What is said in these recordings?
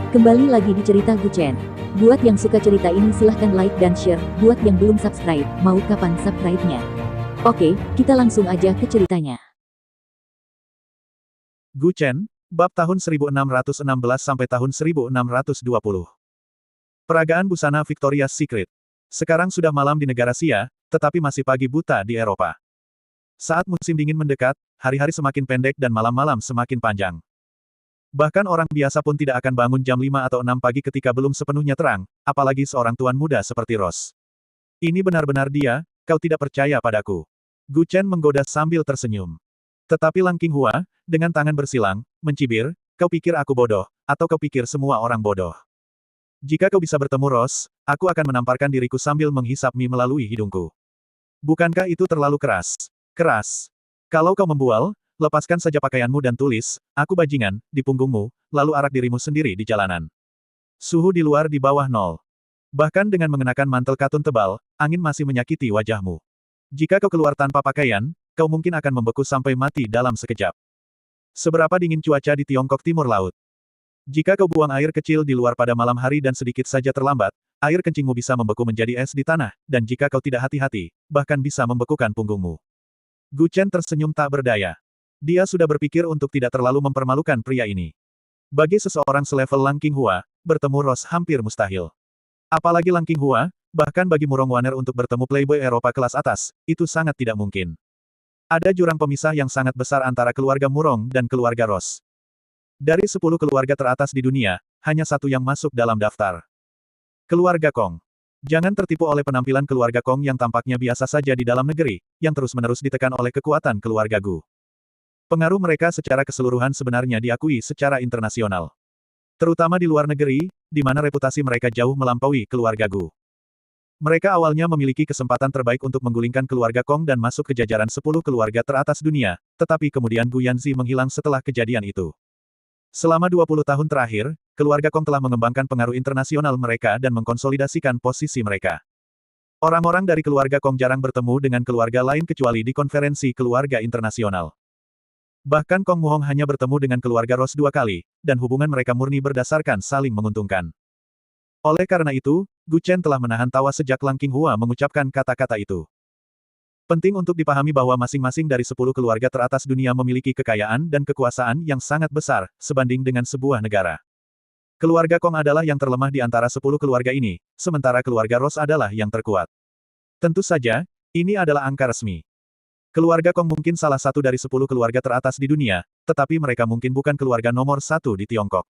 Kembali lagi di cerita Guchen. Buat yang suka cerita ini silahkan like dan share, buat yang belum subscribe, mau kapan subscribe-nya? Oke, kita langsung aja ke ceritanya. Guchen, bab tahun 1616 sampai tahun 1620. Peragaan busana Victoria's Secret. Sekarang sudah malam di negara Sia, tetapi masih pagi buta di Eropa. Saat musim dingin mendekat, hari-hari semakin pendek dan malam-malam semakin panjang. Bahkan orang biasa pun tidak akan bangun jam 5 atau 6 pagi ketika belum sepenuhnya terang, apalagi seorang tuan muda seperti Ross. Ini benar-benar dia, kau tidak percaya padaku. Guchen menggoda sambil tersenyum. Tetapi Lang Qinghua, dengan tangan bersilang, mencibir, kau pikir aku bodoh, atau kau pikir semua orang bodoh? Jika kau bisa bertemu Ross, aku akan menamparkan diriku sambil menghisap mie melalui hidungku. Bukankah itu terlalu keras? Keras. Kalau kau membual, lepaskan saja pakaianmu dan tulis, aku bajingan, di punggungmu, lalu arak dirimu sendiri di jalanan. Suhu di luar di bawah nol. Bahkan dengan mengenakan mantel katun tebal, angin masih menyakiti wajahmu. Jika kau keluar tanpa pakaian, kau mungkin akan membeku sampai mati dalam sekejap. Seberapa dingin cuaca di Tiongkok Timur Laut? Jika kau buang air kecil di luar pada malam hari dan sedikit saja terlambat, air kencingmu bisa membeku menjadi es di tanah, dan jika kau tidak hati-hati, bahkan bisa membekukan punggungmu. Guchen tersenyum tak berdaya. Dia sudah berpikir untuk tidak terlalu mempermalukan pria ini. Bagi seseorang selevel Lang Qinghua, bertemu Ross hampir mustahil. Apalagi Lang Qinghua, bahkan bagi Murong Wanner untuk bertemu playboy Eropa kelas atas, itu sangat tidak mungkin. Ada jurang pemisah yang sangat besar antara keluarga Murong dan keluarga Ross. Dari 10 keluarga teratas di dunia, hanya satu yang masuk dalam daftar. Keluarga Kong. Jangan tertipu oleh penampilan keluarga Kong yang tampaknya biasa saja di dalam negeri, yang terus-menerus ditekan oleh kekuatan keluarga Gu. Pengaruh mereka secara keseluruhan sebenarnya diakui secara internasional. Terutama di luar negeri, di mana reputasi mereka jauh melampaui keluarga Gu. Mereka awalnya memiliki kesempatan terbaik untuk menggulingkan keluarga Kong dan masuk ke jajaran 10 keluarga teratas dunia, tetapi kemudian Gu Yanzi menghilang setelah kejadian itu. Selama 20 tahun terakhir, keluarga Kong telah mengembangkan pengaruh internasional mereka dan mengkonsolidasikan posisi mereka. Orang-orang dari keluarga Kong jarang bertemu dengan keluarga lain kecuali di konferensi keluarga internasional. Bahkan Kong Muhong hanya bertemu dengan keluarga Ross 2 kali, dan hubungan mereka murni berdasarkan saling menguntungkan. Oleh karena itu, Guchen telah menahan tawa sejak Lang Qinghua mengucapkan kata-kata itu. Penting untuk dipahami bahwa masing-masing dari 10 keluarga teratas dunia memiliki kekayaan dan kekuasaan yang sangat besar, sebanding dengan sebuah negara. Keluarga Kong adalah yang terlemah di antara 10 keluarga ini, sementara keluarga Ross adalah yang terkuat. Tentu saja, ini adalah angka resmi. Keluarga Kong mungkin salah satu dari 10 keluarga teratas di dunia, tetapi mereka mungkin bukan keluarga nomor 1 di Tiongkok.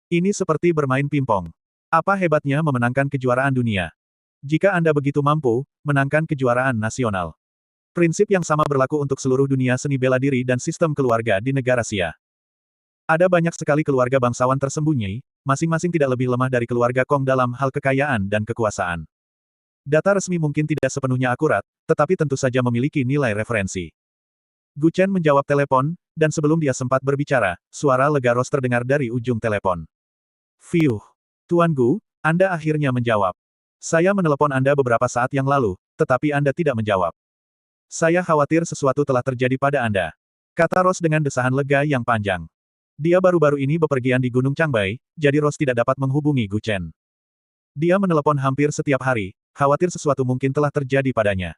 Ini seperti bermain pingpong. Apa hebatnya memenangkan kejuaraan dunia? Jika Anda begitu mampu, menangkan kejuaraan nasional. Prinsip yang sama berlaku untuk seluruh dunia seni bela diri dan sistem keluarga di negara Sia. Ada banyak sekali keluarga bangsawan tersembunyi, masing-masing tidak lebih lemah dari keluarga Kong dalam hal kekayaan dan kekuasaan. Data resmi mungkin tidak sepenuhnya akurat, tetapi tentu saja memiliki nilai referensi. Guchen menjawab telepon, dan sebelum dia sempat berbicara, suara lega Ross terdengar dari ujung telepon. Fiuh. Tuan Gu, Anda akhirnya menjawab. Saya menelepon Anda beberapa saat yang lalu, tetapi Anda tidak menjawab. Saya khawatir sesuatu telah terjadi pada Anda. Kata Ross dengan desahan lega yang panjang. Dia baru-baru ini bepergian di Gunung Changbai, jadi Ross tidak dapat menghubungi Guchen. Dia menelepon hampir setiap hari, khawatir sesuatu mungkin telah terjadi padanya.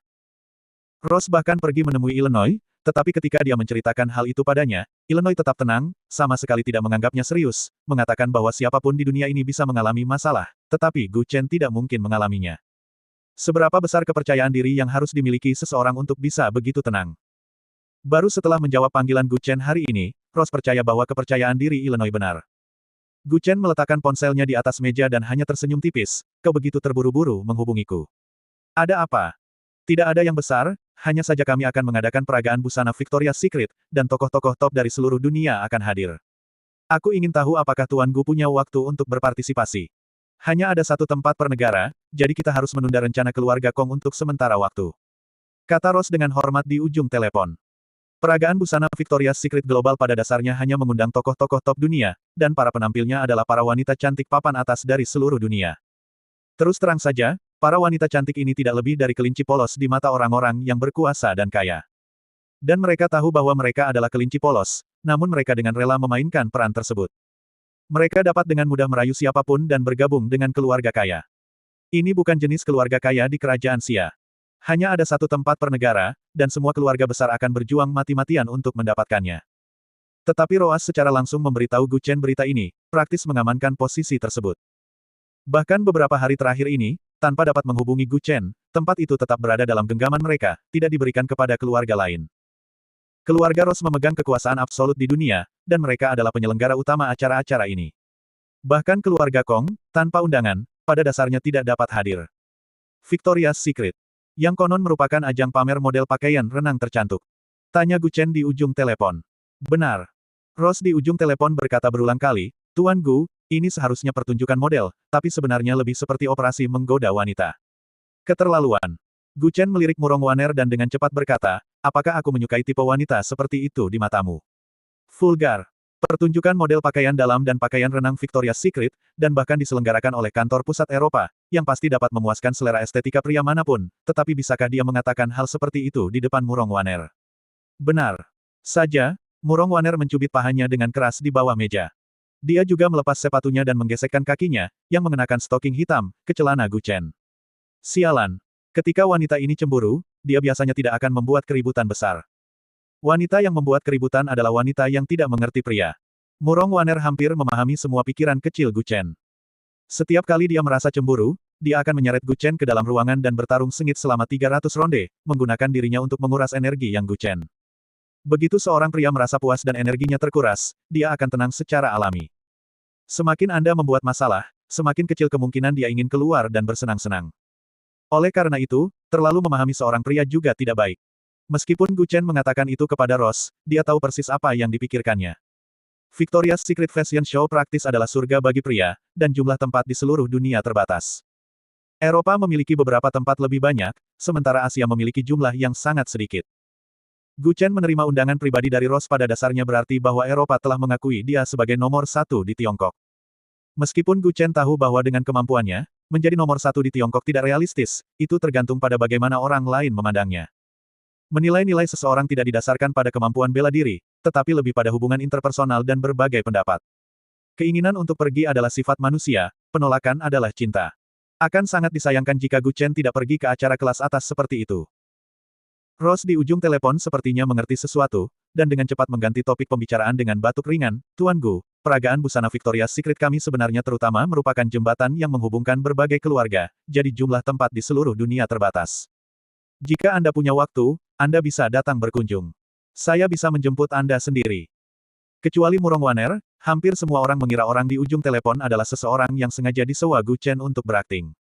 Ross bahkan pergi menemui Illinois, tetapi ketika dia menceritakan hal itu padanya, Illinois tetap tenang, sama sekali tidak menganggapnya serius, mengatakan bahwa siapapun di dunia ini bisa mengalami masalah, tetapi Guchen tidak mungkin mengalaminya. Seberapa besar kepercayaan diri yang harus dimiliki seseorang untuk bisa begitu tenang? Baru setelah menjawab panggilan Guchen hari ini, Ross percaya bahwa kepercayaan diri Illinois benar. Guchen meletakkan ponselnya di atas meja dan hanya tersenyum tipis, kau begitu terburu-buru menghubungiku. Ada apa? Tidak ada yang besar, hanya saja kami akan mengadakan peragaan busana Victoria's Secret, dan tokoh-tokoh top dari seluruh dunia akan hadir. Aku ingin tahu apakah Tuan Gu punya waktu untuk berpartisipasi. Hanya ada satu tempat per negara, jadi kita harus menunda rencana keluarga Kong untuk sementara waktu. Kata Ross dengan hormat di ujung telepon. Peragaan busana Victoria's Secret Global pada dasarnya hanya mengundang tokoh-tokoh top dunia, dan para penampilnya adalah para wanita cantik papan atas dari seluruh dunia. Terus terang saja, para wanita cantik ini tidak lebih dari kelinci polos di mata orang-orang yang berkuasa dan kaya. Dan mereka tahu bahwa mereka adalah kelinci polos, namun mereka dengan rela memainkan peran tersebut. Mereka dapat dengan mudah merayu siapapun dan bergabung dengan keluarga kaya. Ini bukan jenis keluarga kaya di kerajaan Xia. Hanya ada satu tempat per negara, dan semua keluarga besar akan berjuang mati-matian untuk mendapatkannya. Tetapi Roas secara langsung memberitahu Gu Chen berita ini, praktis mengamankan posisi tersebut. Bahkan beberapa hari terakhir ini, tanpa dapat menghubungi Gu Chen, tempat itu tetap berada dalam genggaman mereka, tidak diberikan kepada keluarga lain. Keluarga Ross memegang kekuasaan absolut di dunia, dan mereka adalah penyelenggara utama acara-acara ini. Bahkan keluarga Kong, tanpa undangan, pada dasarnya tidak dapat hadir. Victoria's Secret, yang konon merupakan ajang pamer model pakaian renang tercantik. Tanya Gu Chen di ujung telepon. Benar. Ross di ujung telepon berkata berulang kali, Tuan Gu, ini seharusnya pertunjukan model, tapi sebenarnya lebih seperti operasi menggoda wanita. Keterlaluan. Gu Chen melirik Murong Waner dan dengan cepat berkata, apakah aku menyukai tipe wanita seperti itu di matamu? Vulgar. Pertunjukan model pakaian dalam dan pakaian renang Victoria's Secret, dan bahkan diselenggarakan oleh kantor pusat Eropa, yang pasti dapat memuaskan selera estetika pria manapun, tetapi bisakah dia mengatakan hal seperti itu di depan Murong Waner? Benar saja, Murong Waner mencubit pahanya dengan keras di bawah meja. Dia juga melepas sepatunya dan menggesekkan kakinya, yang mengenakan stoking hitam, ke celana Gu Chen. Sialan. Ketika wanita ini cemburu, dia biasanya tidak akan membuat keributan besar. Wanita yang membuat keributan adalah wanita yang tidak mengerti pria. Murong Waner hampir memahami semua pikiran kecil Gu Chen. Setiap kali dia merasa cemburu, dia akan menyeret Gu Chen ke dalam ruangan dan bertarung sengit selama 300 ronde, menggunakan dirinya untuk menguras energi yang Gu Chen. Begitu seorang pria merasa puas dan energinya terkuras, dia akan tenang secara alami. Semakin Anda membuat masalah, semakin kecil kemungkinan dia ingin keluar dan bersenang-senang. Oleh karena itu, terlalu memahami seorang pria juga tidak baik. Meskipun Gu Chen mengatakan itu kepada Ross, dia tahu persis apa yang dipikirkannya. Victoria's Secret Fashion Show praktis adalah surga bagi pria, dan jumlah tempat di seluruh dunia terbatas. Eropa memiliki beberapa tempat lebih banyak, sementara Asia memiliki jumlah yang sangat sedikit. Gu Chen menerima undangan pribadi dari Ross pada dasarnya berarti bahwa Eropa telah mengakui dia sebagai nomor satu di Tiongkok. Meskipun Gu Chen tahu bahwa dengan kemampuannya, menjadi nomor satu di Tiongkok tidak realistis, itu tergantung pada bagaimana orang lain memandangnya. Menilai-nilai seseorang tidak didasarkan pada kemampuan bela diri, tetapi lebih pada hubungan interpersonal dan berbagai pendapat. Keinginan untuk pergi adalah sifat manusia, penolakan adalah cinta. Akan sangat disayangkan jika Gu Chen tidak pergi ke acara kelas atas seperti itu. Ross di ujung telepon sepertinya mengerti sesuatu, dan dengan cepat mengganti topik pembicaraan dengan batuk ringan, Tuan Gu, peragaan busana Victoria's Secret kami sebenarnya terutama merupakan jembatan yang menghubungkan berbagai keluarga, jadi jumlah tempat di seluruh dunia terbatas. Jika Anda punya waktu, Anda bisa datang berkunjung. Saya bisa menjemput Anda sendiri. Kecuali Murong Waner, hampir semua orang mengira orang di ujung telepon adalah seseorang yang sengaja disewa Gu Chen untuk berakting.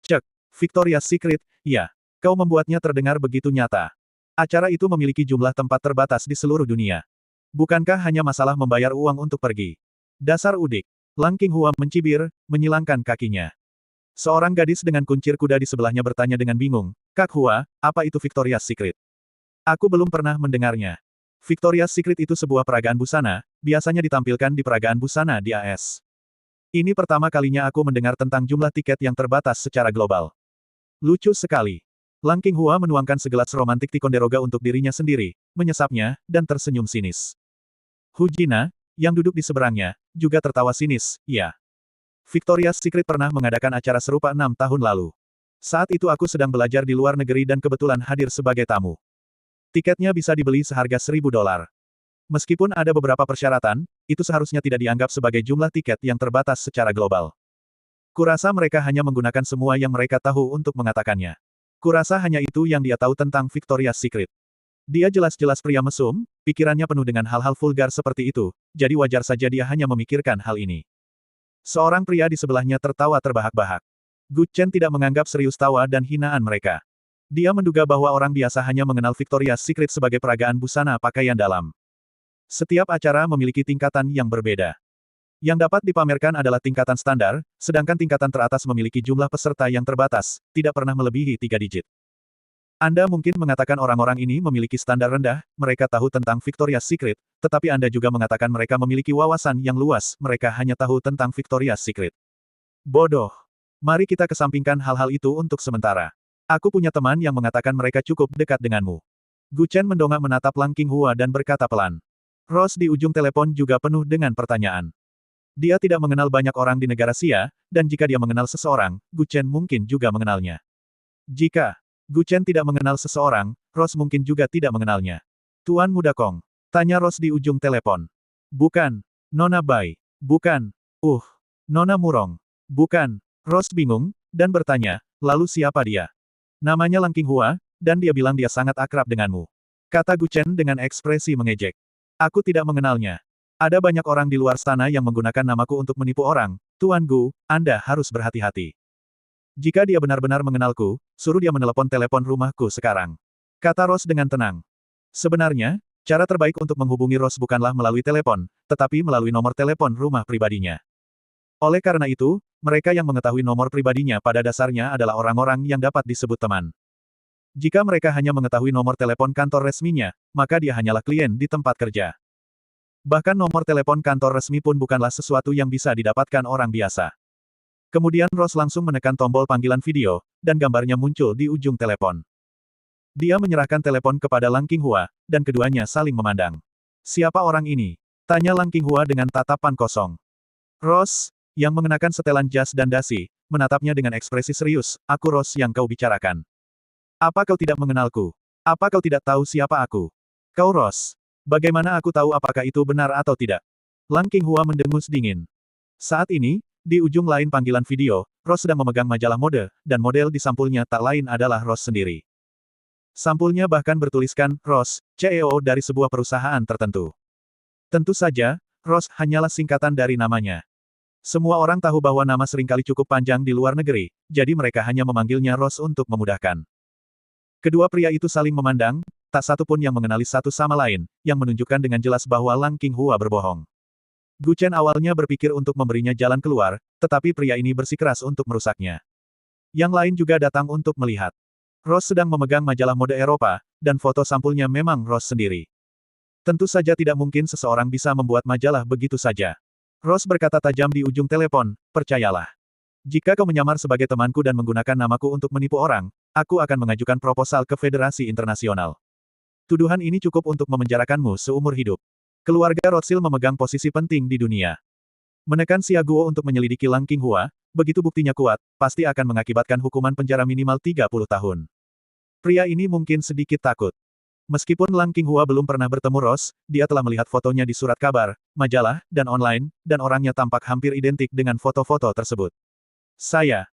Cek, Victoria's Secret, ya. Kau membuatnya terdengar begitu nyata. Acara itu memiliki jumlah tempat terbatas di seluruh dunia. Bukankah hanya masalah membayar uang untuk pergi? Dasar udik. Lang Qinghua mencibir, menyilangkan kakinya. Seorang gadis dengan kuncir kuda di sebelahnya bertanya dengan bingung, Kak Hua, apa itu Victoria's Secret? Aku belum pernah mendengarnya. Victoria's Secret itu sebuah peragaan busana, biasanya ditampilkan di peragaan busana di AS. Ini pertama kalinya aku mendengar tentang jumlah tiket yang terbatas secara global. Lucu sekali. Lang Qinghua menuangkan segelas romantik Ticonderoga untuk dirinya sendiri, menyesapnya, dan tersenyum sinis. Hu Jina, yang duduk di seberangnya, juga tertawa sinis, ya. Victoria's Secret pernah mengadakan acara serupa 6 tahun lalu. Saat itu aku sedang belajar di luar negeri dan kebetulan hadir sebagai tamu. Tiketnya bisa dibeli seharga $1.000. Meskipun ada beberapa persyaratan, itu seharusnya tidak dianggap sebagai jumlah tiket yang terbatas secara global. Kurasa mereka hanya menggunakan semua yang mereka tahu untuk mengatakannya. Kurasa hanya itu yang dia tahu tentang Victoria's Secret. Dia jelas-jelas pria mesum, pikirannya penuh dengan hal-hal vulgar seperti itu, jadi wajar saja dia hanya memikirkan hal ini. Seorang pria di sebelahnya tertawa terbahak-bahak. Gu Chen tidak menganggap serius tawa dan hinaan mereka. Dia menduga bahwa orang biasa hanya mengenal Victoria's Secret sebagai peragaan busana pakaian dalam. Setiap acara memiliki tingkatan yang berbeda. Yang dapat dipamerkan adalah tingkatan standar, sedangkan tingkatan teratas memiliki jumlah peserta yang terbatas, tidak pernah melebihi 3 digit. Anda mungkin mengatakan orang-orang ini memiliki standar rendah, mereka tahu tentang Victoria's Secret, tetapi Anda juga mengatakan mereka memiliki wawasan yang luas, mereka hanya tahu tentang Victoria's Secret. Bodoh. Mari kita kesampingkan hal-hal itu untuk sementara. Aku punya teman yang mengatakan mereka cukup dekat denganmu. Gu Chen mendongak menatap Lang Qinghua dan berkata pelan. Ross di ujung telepon juga penuh dengan pertanyaan. Dia tidak mengenal banyak orang di negara Xia, dan jika dia mengenal seseorang, Gu Chen mungkin juga mengenalnya. Jika Gu Chen tidak mengenal seseorang, Rose mungkin juga tidak mengenalnya. Tuan Muda Kong. Tanya Rose di ujung telepon. Bukan. Nona Bai. Bukan. Nona Murong. Bukan. Rose bingung, dan bertanya, lalu siapa dia? Namanya Lang Qinghua, dan dia bilang dia sangat akrab denganmu. Kata Gu Chen dengan ekspresi mengejek. Aku tidak mengenalnya. Ada banyak orang di luar sana yang menggunakan namaku untuk menipu orang. Tuan Gu, Anda harus berhati-hati. Jika dia benar-benar mengenalku, suruh dia menelepon telepon rumahku sekarang. Kata Rose dengan tenang. Sebenarnya, cara terbaik untuk menghubungi Rose bukanlah melalui telepon, tetapi melalui nomor telepon rumah pribadinya. Oleh karena itu, mereka yang mengetahui nomor pribadinya pada dasarnya adalah orang-orang yang dapat disebut teman. Jika mereka hanya mengetahui nomor telepon kantor resminya, maka dia hanyalah klien di tempat kerja. Bahkan nomor telepon kantor resmi pun bukanlah sesuatu yang bisa didapatkan orang biasa. Kemudian Rose langsung menekan tombol panggilan video, dan gambarnya muncul di ujung telepon. Dia menyerahkan telepon kepada Lang Qinghua, dan keduanya saling memandang. Siapa orang ini? Tanya Lang Qinghua dengan tatapan kosong. Rose, yang mengenakan setelan jas dan dasi, menatapnya dengan ekspresi serius, aku Rose yang kau bicarakan. Apa kau tidak mengenalku? Apa kau tidak tahu siapa aku? Kau Rose. Bagaimana aku tahu apakah itu benar atau tidak? Lang Qinghua mendengus dingin. Saat ini, di ujung lain panggilan video, Rose sedang memegang majalah mode, dan model di sampulnya tak lain adalah Rose sendiri. Sampulnya bahkan bertuliskan, Rose, CEO dari sebuah perusahaan tertentu. Tentu saja, Rose hanyalah singkatan dari namanya. Semua orang tahu bahwa nama seringkali cukup panjang di luar negeri, jadi mereka hanya memanggilnya Rose untuk memudahkan. Kedua pria itu saling memandang, tak satu pun yang mengenali satu sama lain, yang menunjukkan dengan jelas bahwa Lang Qinghua berbohong. Gu Chen awalnya berpikir untuk memberinya jalan keluar, tetapi pria ini bersikeras untuk merusaknya. Yang lain juga datang untuk melihat. Rose sedang memegang majalah mode Eropa, dan foto sampulnya memang Rose sendiri. Tentu saja tidak mungkin seseorang bisa membuat majalah begitu saja. Rose berkata tajam di ujung telepon, percayalah. Jika kau menyamar sebagai temanku dan menggunakan namaku untuk menipu orang, aku akan mengajukan proposal ke Federasi Internasional. Tuduhan ini cukup untuk memenjarakanmu seumur hidup. Keluarga Rothschild memegang posisi penting di dunia. Menekan Xia Guo untuk menyelidiki Lang Qinghua, begitu buktinya kuat, pasti akan mengakibatkan hukuman penjara minimal 30 tahun. Pria ini mungkin sedikit takut. Meskipun Lang Qinghua belum pernah bertemu Rose, dia telah melihat fotonya di surat kabar, majalah, dan online, dan orangnya tampak hampir identik dengan foto-foto tersebut. Saya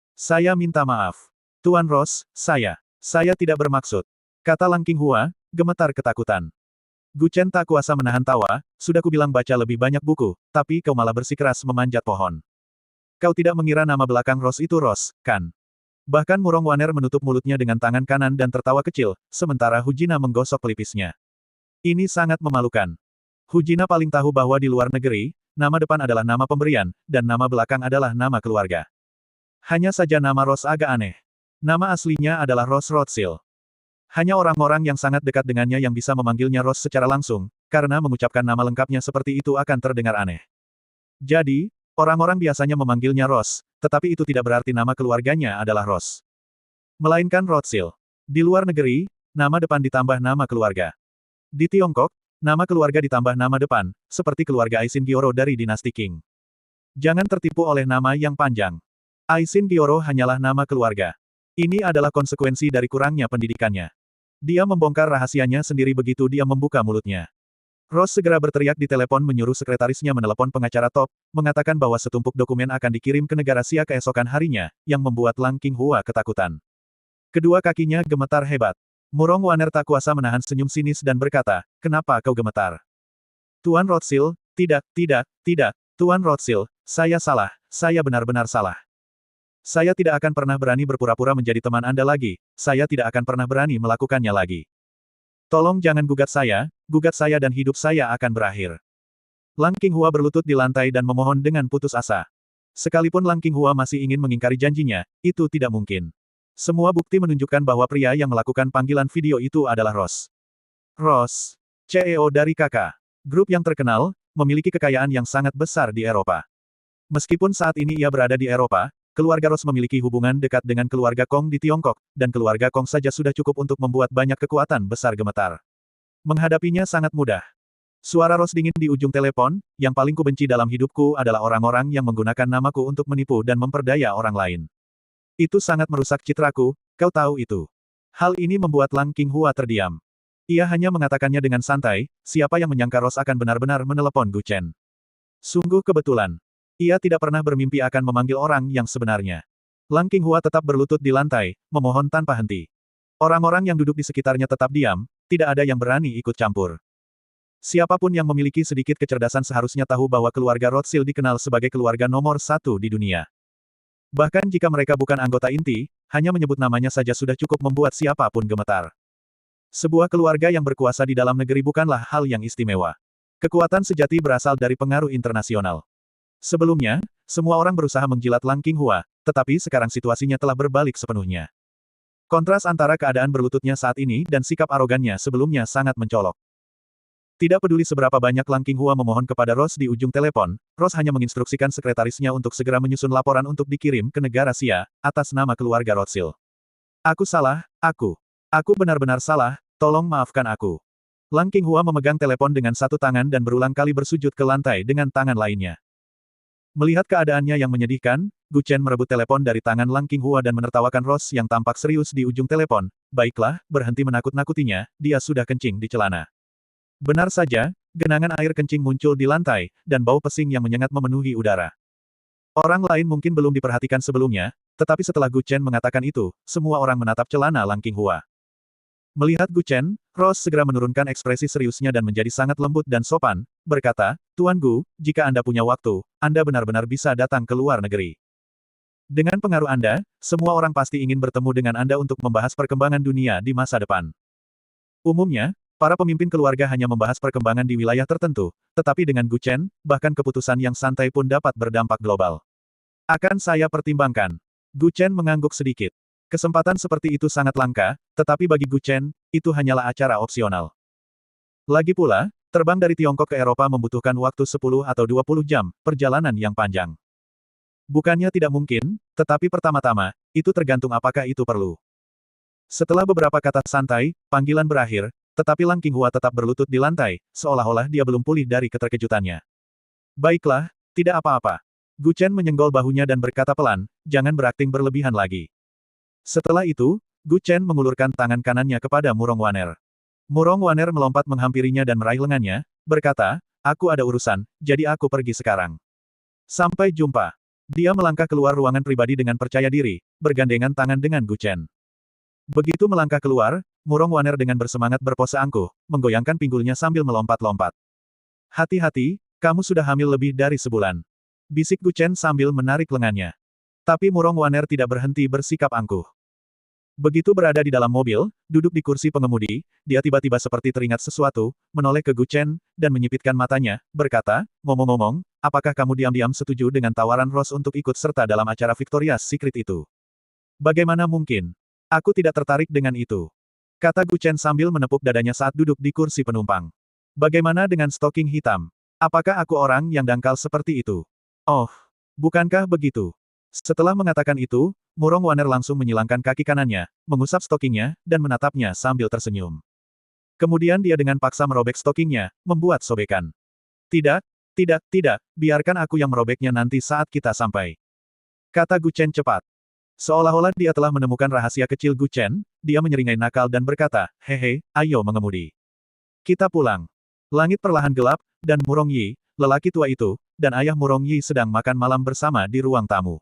minta maaf. Tuan Rose, saya tidak bermaksud. Kata Lang Qinghua, gemetar ketakutan. Gu Chen tak kuasa menahan tawa, sudah kubilang baca lebih banyak buku, tapi kau malah bersikeras memanjat pohon. Kau tidak mengira nama belakang Rose itu Rose, kan? Bahkan Murong Waner menutup mulutnya dengan tangan kanan dan tertawa kecil, sementara Hujina menggosok pelipisnya. Ini sangat memalukan. Hujina paling tahu bahwa di luar negeri, nama depan adalah nama pemberian, dan nama belakang adalah nama keluarga. Hanya saja nama Rose agak aneh. Nama aslinya adalah Rose Rothschild. Hanya orang-orang yang sangat dekat dengannya yang bisa memanggilnya Rose secara langsung, karena mengucapkan nama lengkapnya seperti itu akan terdengar aneh. Jadi, orang-orang biasanya memanggilnya Rose, tetapi itu tidak berarti nama keluarganya adalah Rose. Melainkan Rothschild. Di luar negeri, nama depan ditambah nama keluarga. Di Tiongkok, nama keluarga ditambah nama depan, seperti keluarga Aisin Gioro dari dinasti Qing. Jangan tertipu oleh nama yang panjang. Aisin Gioro hanyalah nama keluarga. Ini adalah konsekuensi dari kurangnya pendidikannya. Dia membongkar rahasianya sendiri begitu dia membuka mulutnya. Rose segera berteriak di telepon menyuruh sekretarisnya menelepon pengacara top, mengatakan bahwa setumpuk dokumen akan dikirim ke negara Xia keesokan harinya, yang membuat Lang Qinghua ketakutan. Kedua kakinya gemetar hebat. Murong Waner tak kuasa menahan senyum sinis dan berkata, kenapa kau gemetar? Tuan Rothschild, tidak, Tuan Rothschild, saya salah, saya benar-benar salah. Saya tidak akan pernah berani berpura-pura menjadi teman Anda lagi, saya tidak akan pernah berani melakukannya lagi. Tolong jangan gugat saya dan hidup saya akan berakhir. Lang Qinghua berlutut di lantai dan memohon dengan putus asa. Sekalipun Lang Qinghua masih ingin mengingkari janjinya, itu tidak mungkin. Semua bukti menunjukkan bahwa pria yang melakukan panggilan video itu adalah Rose. Rose, CEO dari KK. Grup yang terkenal, memiliki kekayaan yang sangat besar di Eropa. Meskipun saat ini ia berada di Eropa, keluarga Rose memiliki hubungan dekat dengan keluarga Kong di Tiongkok, dan keluarga Kong saja sudah cukup untuk membuat banyak kekuatan besar gemetar. Menghadapinya sangat mudah. Suara Rose dingin di ujung telepon, yang paling kubenci dalam hidupku adalah orang-orang yang menggunakan namaku untuk menipu dan memperdaya orang lain. Itu sangat merusak citraku, kau tahu itu. Hal ini membuat Lang Qinghua terdiam. Ia hanya mengatakannya dengan santai, siapa yang menyangka Rose akan benar-benar menelepon Gu Chen. Sungguh kebetulan. Ia tidak pernah bermimpi akan memanggil orang yang sebenarnya. Lang Qinghua tetap berlutut di lantai, memohon tanpa henti. Orang-orang yang duduk di sekitarnya tetap diam, tidak ada yang berani ikut campur. Siapapun yang memiliki sedikit kecerdasan seharusnya tahu bahwa keluarga Rothschild dikenal sebagai keluarga nomor satu di dunia. Bahkan jika mereka bukan anggota inti, hanya menyebut namanya saja sudah cukup membuat siapapun gemetar. Sebuah keluarga yang berkuasa di dalam negeri bukanlah hal yang istimewa. Kekuatan sejati berasal dari pengaruh internasional. Sebelumnya, semua orang berusaha menjilat Lang Qinghua, tetapi sekarang situasinya telah berbalik sepenuhnya. Kontras antara keadaan berlututnya saat ini dan sikap arogannya sebelumnya sangat mencolok. Tidak peduli seberapa banyak Lang Qinghua memohon kepada Rose di ujung telepon, Rose hanya menginstruksikan sekretarisnya untuk segera menyusun laporan untuk dikirim ke negara Xia, atas nama keluarga Rothschild. Aku salah, aku benar-benar salah, tolong maafkan aku. Lang Qinghua memegang telepon dengan satu tangan dan berulang kali bersujud ke lantai dengan tangan lainnya. Melihat keadaannya yang menyedihkan, Gu Chen merebut telepon dari tangan Lang Qinghua dan menertawakan Rose yang tampak serius di ujung telepon. Baiklah, berhenti menakut-nakutinya, dia sudah kencing di celana. Benar saja, genangan air kencing muncul di lantai, dan bau pesing yang menyengat memenuhi udara. Orang lain mungkin belum diperhatikan sebelumnya, tetapi setelah Gu Chen mengatakan itu, semua orang menatap celana Lang Qinghua. Melihat Gu Chen, Rose segera menurunkan ekspresi seriusnya dan menjadi sangat lembut dan sopan, berkata, Tuan Gu, jika Anda punya waktu, Anda benar-benar bisa datang ke luar negeri. Dengan pengaruh Anda, semua orang pasti ingin bertemu dengan Anda untuk membahas perkembangan dunia di masa depan. Umumnya, para pemimpin keluarga hanya membahas perkembangan di wilayah tertentu, tetapi dengan Gu Chen, bahkan keputusan yang santai pun dapat berdampak global. Akan saya pertimbangkan. Gu Chen mengangguk sedikit. Kesempatan seperti itu sangat langka, tetapi bagi Gu Chen, itu hanyalah acara opsional. Lagi pula, terbang dari Tiongkok ke Eropa membutuhkan waktu 10 atau 20 jam, perjalanan yang panjang. Bukannya tidak mungkin, tetapi pertama-tama, itu tergantung apakah itu perlu. Setelah beberapa kata santai, panggilan berakhir, tetapi Lang Qinghua tetap berlutut di lantai, seolah-olah dia belum pulih dari keterkejutannya. Baiklah, tidak apa-apa. Gu Chen menyenggol bahunya dan berkata pelan, jangan berakting berlebihan lagi. Setelah itu, Gu Chen mengulurkan tangan kanannya kepada Murong Waner. Murong Waner melompat menghampirinya dan meraih lengannya, berkata, aku ada urusan, jadi aku pergi sekarang. Sampai jumpa. Dia melangkah keluar ruangan pribadi dengan percaya diri, bergandengan tangan dengan Gu Chen. Begitu melangkah keluar, Murong Waner dengan bersemangat berpose angkuh, menggoyangkan pinggulnya sambil melompat-lompat. Hati-hati, kamu sudah hamil lebih dari sebulan. Bisik Gu Chen sambil menarik lengannya. Tapi Murong Waner tidak berhenti bersikap angkuh. Begitu berada di dalam mobil, duduk di kursi pengemudi, dia tiba-tiba seperti teringat sesuatu, menoleh ke Gu Chen, dan menyipitkan matanya, berkata, ngomong-ngomong, apakah kamu diam-diam setuju dengan tawaran Rose untuk ikut serta dalam acara Victoria's Secret itu? Bagaimana mungkin? Aku tidak tertarik dengan itu. Kata Gu Chen sambil menepuk dadanya saat duduk di kursi penumpang. Bagaimana dengan stoking hitam? Apakah aku orang yang dangkal seperti itu? Oh, bukankah begitu? Setelah mengatakan itu, Murong Waner langsung menyilangkan kaki kanannya, mengusap stokingnya, dan menatapnya sambil tersenyum. Kemudian dia dengan paksa merobek stokingnya, membuat sobekan. Tidak, biarkan aku yang merobeknya nanti saat kita sampai. Kata Gu Chen cepat. Seolah-olah dia telah menemukan rahasia kecil Gu Chen, dia menyeringai nakal dan berkata, hehe, ayo mengemudi. Kita pulang. Langit perlahan gelap, dan Murong Yi, lelaki tua itu, dan ayah Murong Yi sedang makan malam bersama di ruang tamu.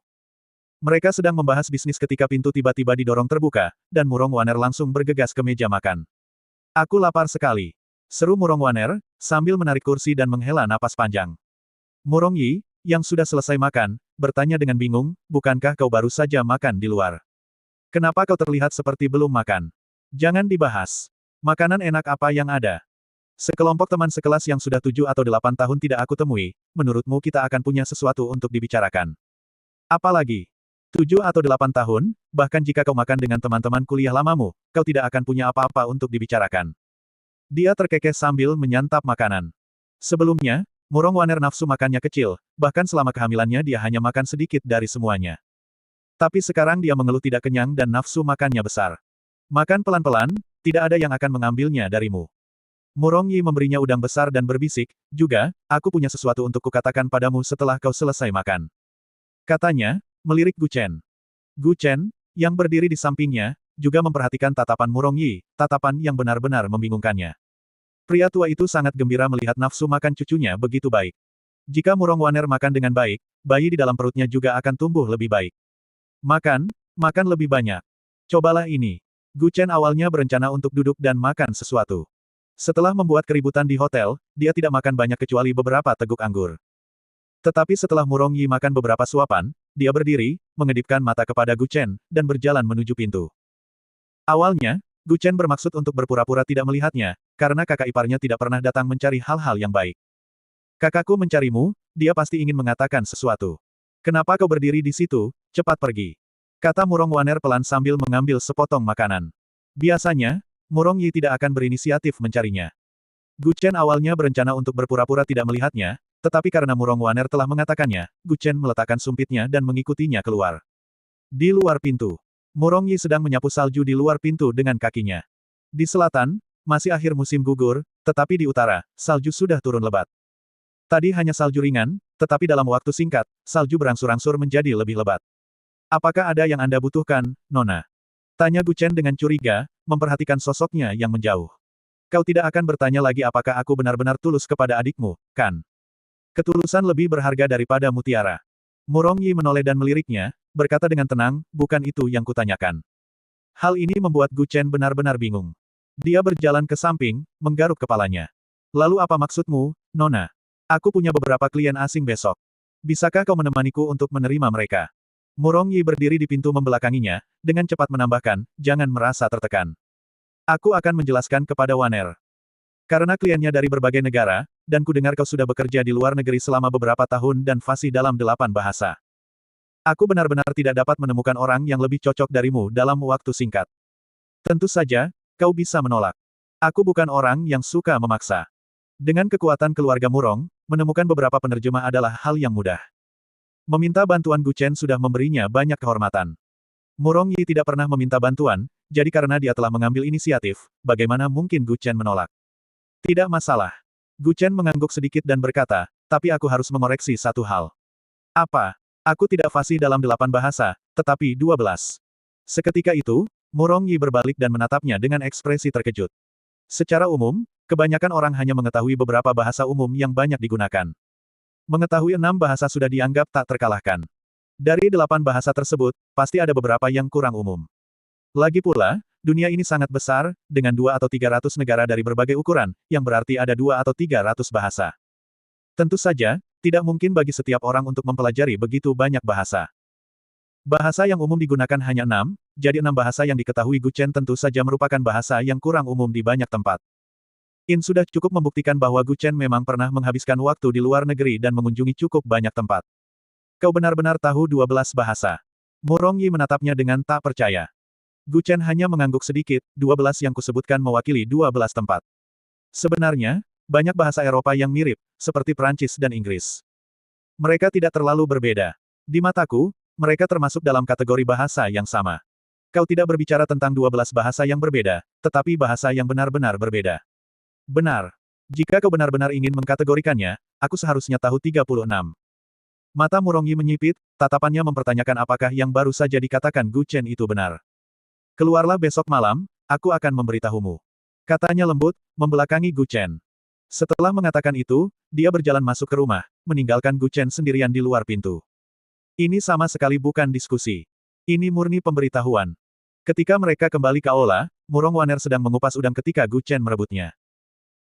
Mereka sedang membahas bisnis ketika pintu tiba-tiba didorong terbuka, dan Murong Waner langsung bergegas ke meja makan. Aku lapar sekali. Seru Murong Waner, sambil menarik kursi dan menghela napas panjang. Murong Yi, yang sudah selesai makan, bertanya dengan bingung, bukankah kau baru saja makan di luar? Kenapa kau terlihat seperti belum makan? Jangan dibahas. Makanan enak apa yang ada? Sekelompok teman sekelas yang sudah 7 atau 8 tahun tidak aku temui, menurutmu kita akan punya sesuatu untuk dibicarakan. Apalagi 7 atau 8 tahun, bahkan jika kau makan dengan teman-teman kuliah lamamu, kau tidak akan punya apa-apa untuk dibicarakan. Dia terkekeh sambil menyantap makanan. Sebelumnya, Murong Waner nafsu makannya kecil, bahkan selama kehamilannya dia hanya makan sedikit dari semuanya. Tapi sekarang dia mengeluh tidak kenyang dan nafsu makannya besar. Makan pelan-pelan, tidak ada yang akan mengambilnya darimu. Murong Yi memberinya udang besar dan berbisik, juga, aku punya sesuatu untuk kukatakan padamu setelah kau selesai makan. Katanya, melirik Gu Chen. Gu Chen, yang berdiri di sampingnya, juga memperhatikan tatapan Murong Yi, tatapan yang benar-benar membingungkannya. Pria tua itu sangat gembira melihat nafsu makan cucunya begitu baik. Jika Murong Waner makan dengan baik, bayi di dalam perutnya juga akan tumbuh lebih baik. Makan, makan lebih banyak. Cobalah ini. Gu Chen awalnya berencana untuk duduk dan makan sesuatu. Setelah membuat keributan di hotel, dia tidak makan banyak kecuali beberapa teguk anggur. Tetapi setelah Murong Yi makan beberapa suapan, dia berdiri, mengedipkan mata kepada Gu Chen, dan berjalan menuju pintu. Awalnya, Gu Chen bermaksud untuk berpura-pura tidak melihatnya, karena kakak iparnya tidak pernah datang mencari hal-hal yang baik. Kakakku mencarimu, dia pasti ingin mengatakan sesuatu. Kenapa kau berdiri di situ, cepat pergi. Kata Murong Waner pelan sambil mengambil sepotong makanan. Biasanya, Murong Yi tidak akan berinisiatif mencarinya. Gu Chen awalnya berencana untuk berpura-pura tidak melihatnya, tetapi karena Murong Waner telah mengatakannya, Gu Chen meletakkan sumpitnya dan mengikutinya keluar. Di luar pintu, Murong Yi sedang menyapu salju di luar pintu dengan kakinya. Di selatan, masih akhir musim gugur, tetapi di utara, salju sudah turun lebat. Tadi hanya salju ringan, tetapi dalam waktu singkat, salju berangsur-angsur menjadi lebih lebat. Apakah ada yang Anda butuhkan, Nona? Tanya Gu Chen dengan curiga, memperhatikan sosoknya yang menjauh. Kau tidak akan bertanya lagi apakah aku benar-benar tulus kepada adikmu, kan? Ketulusan lebih berharga daripada mutiara. Murong Yi menoleh dan meliriknya, berkata dengan tenang, bukan itu yang kutanyakan. Hal ini membuat Gu Chen benar-benar bingung. Dia berjalan ke samping, menggaruk kepalanya. Lalu apa maksudmu, Nona? Aku punya beberapa klien asing besok. Bisakah kau menemaniku untuk menerima mereka? Murong Yi berdiri di pintu membelakanginya, dengan cepat menambahkan, jangan merasa tertekan. Aku akan menjelaskan kepada Waner. Karena kliennya dari berbagai negara, dan kudengar kau sudah bekerja di luar negeri selama beberapa tahun dan fasih dalam 8 bahasa. Aku benar-benar tidak dapat menemukan orang yang lebih cocok darimu dalam waktu singkat. Tentu saja, kau bisa menolak. Aku bukan orang yang suka memaksa. Dengan kekuatan keluarga Murong, menemukan beberapa penerjemah adalah hal yang mudah. Meminta bantuan Gu Chen sudah memberinya banyak kehormatan. Murong Yi tidak pernah meminta bantuan, jadi karena dia telah mengambil inisiatif, bagaimana mungkin Gu Chen menolak? Tidak masalah. Gu Chen mengangguk sedikit dan berkata, tapi aku harus mengoreksi satu hal. Apa? Aku tidak fasih dalam 8 bahasa, tetapi 12. Seketika itu, Murong Yi berbalik dan menatapnya dengan ekspresi terkejut. Secara umum, kebanyakan orang hanya mengetahui beberapa bahasa umum yang banyak digunakan. Mengetahui 6 bahasa sudah dianggap tak terkalahkan. Dari 8 bahasa tersebut, pasti ada beberapa yang kurang umum. Lagi pula, dunia ini sangat besar, dengan 2 atau 300 negara dari berbagai ukuran, yang berarti ada 2 atau 300 bahasa. Tentu saja, tidak mungkin bagi setiap orang untuk mempelajari begitu banyak bahasa. Bahasa yang umum digunakan hanya 6, jadi 6 bahasa yang diketahui Gu Chen tentu saja merupakan bahasa yang kurang umum di banyak tempat. In sudah cukup membuktikan bahwa Gu Chen memang pernah menghabiskan waktu di luar negeri dan mengunjungi cukup banyak tempat. Kau benar-benar tahu 12 bahasa. Murong Yi menatapnya dengan tak percaya. Gu Chen hanya mengangguk sedikit, 12 yang kusebutkan mewakili 12 tempat. Sebenarnya, banyak bahasa Eropa yang mirip, seperti Prancis dan Inggris. Mereka tidak terlalu berbeda. Di mataku, mereka termasuk dalam kategori bahasa yang sama. Kau tidak berbicara tentang 12 bahasa yang berbeda, tetapi bahasa yang benar-benar berbeda. Benar. Jika kau benar-benar ingin mengkategorikannya, aku seharusnya tahu 36. Mata Murong Yi menyipit, tatapannya mempertanyakan apakah yang baru saja dikatakan Gu Chen itu benar. Keluarlah besok malam, aku akan memberitahumu. Katanya lembut, membelakangi Gu Chen. Setelah mengatakan itu, dia berjalan masuk ke rumah, meninggalkan Gu Chen sendirian di luar pintu. Ini sama sekali bukan diskusi. Ini murni pemberitahuan. Ketika mereka kembali ke aula, Murong Waner sedang mengupas udang ketika Gu Chen merebutnya.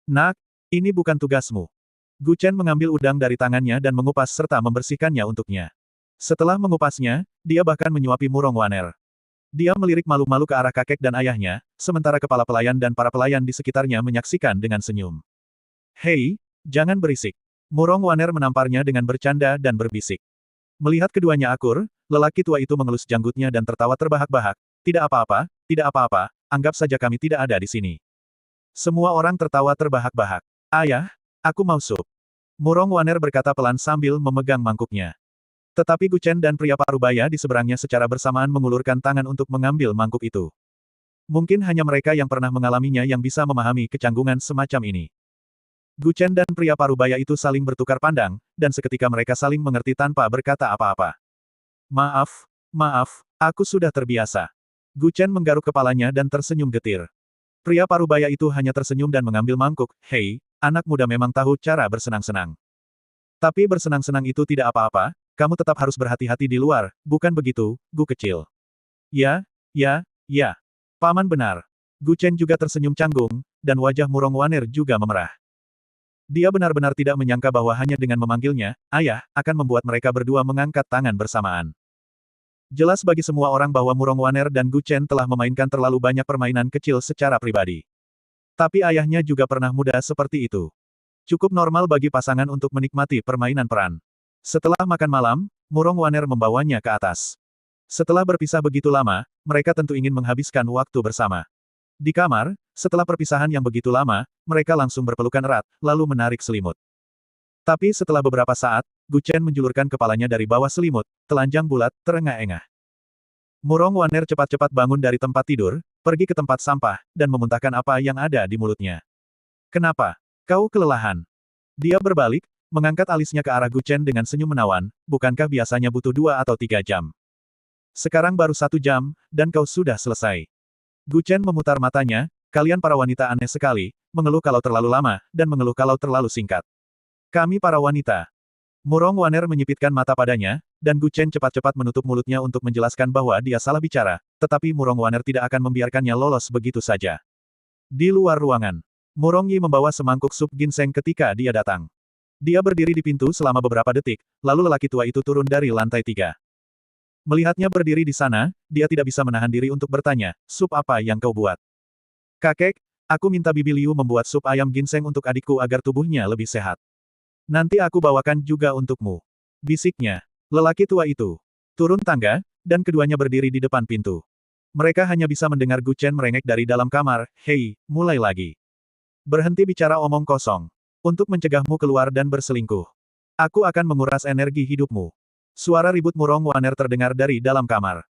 Nak, ini bukan tugasmu. Gu Chen mengambil udang dari tangannya dan mengupas serta membersihkannya untuknya. Setelah mengupasnya, dia bahkan menyuapi Murong Waner. Dia melirik malu-malu ke arah kakek dan ayahnya, sementara kepala pelayan dan para pelayan di sekitarnya menyaksikan dengan senyum. Hei, jangan berisik. Murong Waner menamparnya dengan bercanda dan berbisik. Melihat keduanya akur, lelaki tua itu mengelus janggutnya dan tertawa terbahak-bahak. Tidak apa-apa, tidak apa-apa, anggap saja kami tidak ada di sini. Semua orang tertawa terbahak-bahak. Ayah, aku mau sup. Murong Waner berkata pelan sambil memegang mangkuknya. Tetapi Gu Chen dan pria parubaya di seberangnya secara bersamaan mengulurkan tangan untuk mengambil mangkuk itu. Mungkin hanya mereka yang pernah mengalaminya yang bisa memahami kecanggungan semacam ini. Gu Chen dan pria parubaya itu saling bertukar pandang, dan seketika mereka saling mengerti tanpa berkata apa-apa. Maaf, aku sudah terbiasa. Gu Chen menggaruk kepalanya dan tersenyum getir. Pria parubaya itu hanya tersenyum dan mengambil mangkuk. Hei, anak muda memang tahu cara bersenang-senang. Tapi bersenang-senang itu tidak apa-apa, kamu tetap harus berhati-hati di luar, bukan begitu, Gu kecil? Ya. Paman benar. Gu Chen juga tersenyum canggung, dan wajah Murong Waner juga memerah. Dia benar-benar tidak menyangka bahwa hanya dengan memanggilnya, ayah, akan membuat mereka berdua mengangkat tangan bersamaan. Jelas bagi semua orang bahwa Murong Waner dan Gu Chen telah memainkan terlalu banyak permainan kecil secara pribadi. Tapi ayahnya juga pernah muda seperti itu. Cukup normal bagi pasangan untuk menikmati permainan peran. Setelah makan malam, Murong Waner membawanya ke atas. Setelah berpisah begitu lama, mereka tentu ingin menghabiskan waktu bersama. Di kamar, setelah perpisahan yang begitu lama, mereka langsung berpelukan erat, lalu menarik selimut. Tapi setelah beberapa saat, Gu Chen menjulurkan kepalanya dari bawah selimut, telanjang bulat, terengah-engah. Murong Waner cepat-cepat bangun dari tempat tidur, pergi ke tempat sampah, dan memuntahkan apa yang ada di mulutnya. Kenapa? Kau kelelahan? Dia berbalik, mengangkat alisnya ke arah Gu Chen dengan senyum menawan, bukankah biasanya butuh 2 atau 3 jam? Sekarang baru 1 jam, dan kau sudah selesai. Gu Chen memutar matanya, kalian para wanita aneh sekali, mengeluh kalau terlalu lama, dan mengeluh kalau terlalu singkat. Kami para wanita. Murong Waner menyipitkan mata padanya, dan Gu Chen cepat-cepat menutup mulutnya untuk menjelaskan bahwa dia salah bicara, tetapi Murong Waner tidak akan membiarkannya lolos begitu saja. Di luar ruangan, Murong Yi membawa semangkuk sup ginseng ketika dia datang. Dia berdiri di pintu selama beberapa detik, lalu lelaki tua itu turun dari lantai 3. Melihatnya berdiri di sana, dia tidak bisa menahan diri untuk bertanya, sup apa yang kau buat? Kakek, aku minta Bibi Liu membuat sup ayam ginseng untuk adikku agar tubuhnya lebih sehat. Nanti aku bawakan juga untukmu. Bisiknya. Lelaki tua itu turun tangga, dan keduanya berdiri di depan pintu. Mereka hanya bisa mendengar Gu Chen merengek dari dalam kamar, hei, mulai lagi. Berhenti bicara omong kosong. Untuk mencegahmu keluar dan berselingkuh. Aku akan menguras energi hidupmu. Suara ribut Murong Waner terdengar dari dalam kamar.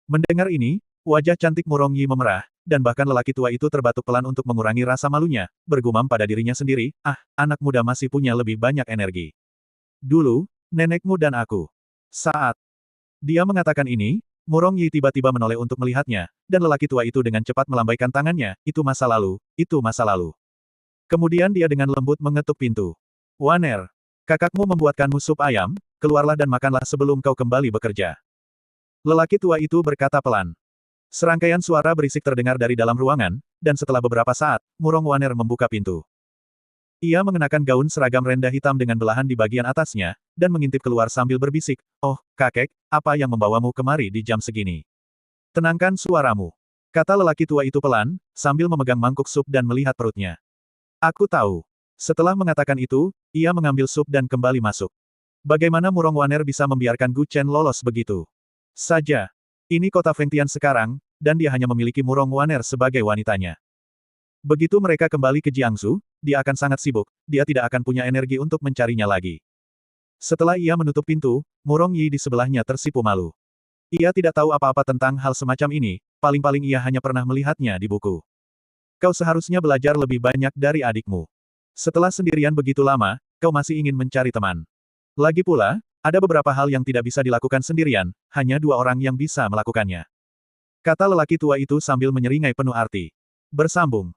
Mendengar ini, wajah cantik Murong Yi memerah, dan bahkan lelaki tua itu terbatuk pelan untuk mengurangi rasa malunya, bergumam pada dirinya sendiri, anak muda masih punya lebih banyak energi. Dulu, nenekmu dan aku. Saat dia mengatakan ini, Murong Yi tiba-tiba menoleh untuk melihatnya, dan lelaki tua itu dengan cepat melambaikan tangannya, itu masa lalu, itu masa lalu. Kemudian dia dengan lembut mengetuk pintu. Waner, kakakmu membuatkanmu sup ayam, keluarlah dan makanlah sebelum kau kembali bekerja. Lelaki tua itu berkata pelan. Serangkaian suara berisik terdengar dari dalam ruangan, dan setelah beberapa saat, Murong Waner membuka pintu. Ia mengenakan gaun seragam rendah hitam dengan belahan di bagian atasnya, dan mengintip keluar sambil berbisik, oh, kakek, apa yang membawamu kemari di jam segini? Tenangkan suaramu. Kata lelaki tua itu pelan, sambil memegang mangkuk sup dan melihat perutnya. Aku tahu. Setelah mengatakan itu, ia mengambil sup dan kembali masuk. Bagaimana Murong Waner bisa membiarkan Gu Chen lolos begitu saja? Ini kota Fengtian sekarang, dan dia hanya memiliki Murong Waner sebagai wanitanya. Begitu mereka kembali ke Jiangsu, dia akan sangat sibuk, dia tidak akan punya energi untuk mencarinya lagi. Setelah ia menutup pintu, Murong Yi di sebelahnya tersipu malu. Ia tidak tahu apa-apa tentang hal semacam ini, paling-paling ia hanya pernah melihatnya di buku. Kau seharusnya belajar lebih banyak dari adikmu. Setelah sendirian begitu lama, kau masih ingin mencari teman. Lagi pula, ada beberapa hal yang tidak bisa dilakukan sendirian, hanya 2 orang yang bisa melakukannya. Kata lelaki tua itu sambil menyeringai penuh arti. Bersambung.